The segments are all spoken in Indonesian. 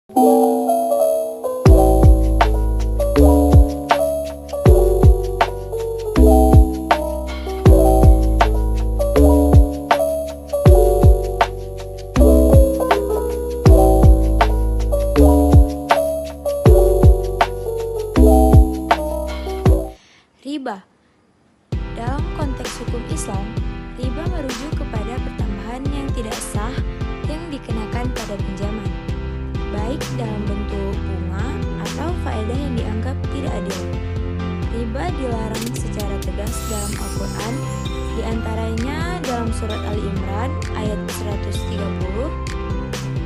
Riba. Dalam konteks hukum Islam, riba merujuk kepada pertambahan yang tidak sah yang dikenakan pada pinjaman, baik dalam bentuk bunga atau faedah yang dianggap tidak adil. Riba dilarang secara tegas dalam Al-Quran, diantaranya dalam surat Ali Imran ayat 130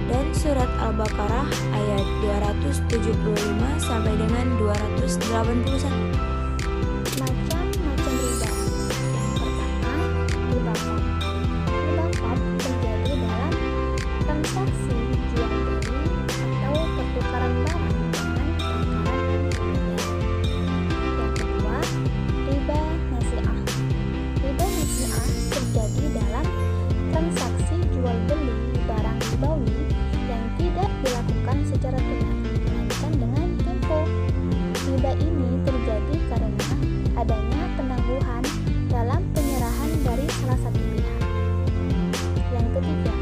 dan surat Al-Baqarah ayat 275 sampai dengan 281. Macam-macam riba. Yang pertama, riba qard. Riba qard terjadi dalam transaksi jual beli atau pertukaran barang dengan takaran yang berbeda. Yang kedua, riba nasi'ah. Riba nasi'ah terjadi dalam transaksi jual beli barang ribawi yang tidak dilakukan secara tunai, melainkan dengan tempo. Riba ini terjadi karena adanya penangguhan dalam penyerahan dari salah satu pihak. Yang ketiga,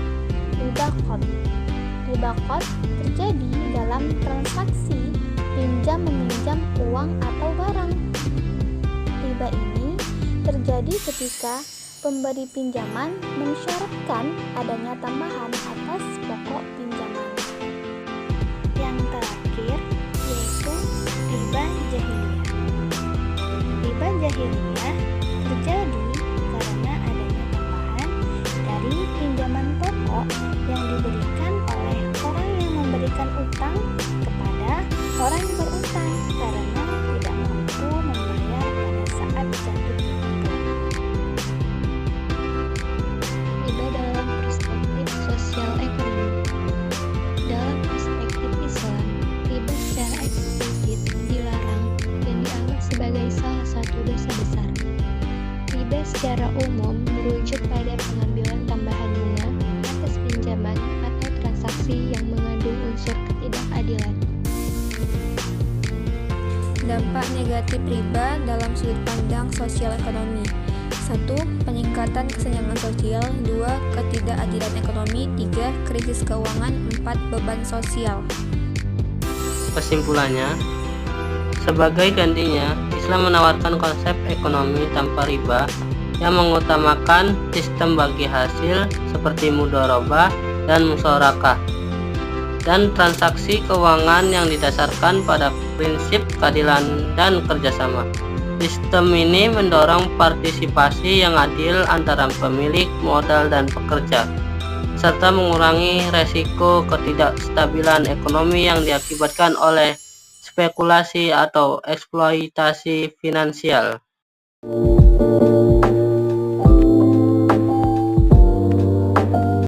riba qard. Riba qard terjadi dalam transaksi pinjam-meminjam uang atau barang. Riba ini terjadi ketika pemberi pinjaman mensyaratkan adanya tambahan atas pokok pinjaman. Yang terakhir yaitu riba jahiliyah. Riba jahiliyah terjadi karena adanya tambahan dari pinjaman pokok yang diberikan oleh orang yang memberikan utang kepada orang yang berutang karena tidak mampu membayar pada saat jatuh tempo. Riba dalam perspektif sosial ekonomi. Dalam perspektif Islam, riba secara eksplisit dilarang dan dianggap sebagai salah satu dosa besar. Riba secara umum merujuk pada pengambilan tambahan bunga atas pinjaman atau transaksi yang mengandung unsur ketidakadilan. Dampak negatif riba dalam sudut pandang sosial ekonomi. 1. Peningkatan kesenjangan sosial. 2. Ketidakadilan ekonomi. 3. Krisis keuangan. 4. Beban sosial. Kesimpulannya, sebagai gantinya, Islam menawarkan konsep ekonomi tanpa riba yang mengutamakan sistem bagi hasil seperti mudharabah dan musyarakah, dan transaksi keuangan yang didasarkan pada prinsip keadilan dan kerjasama. Sistem ini mendorong partisipasi yang adil antara pemilik modal dan pekerja, serta mengurangi resiko ketidakstabilan ekonomi yang diakibatkan oleh spekulasi atau eksploitasi finansial.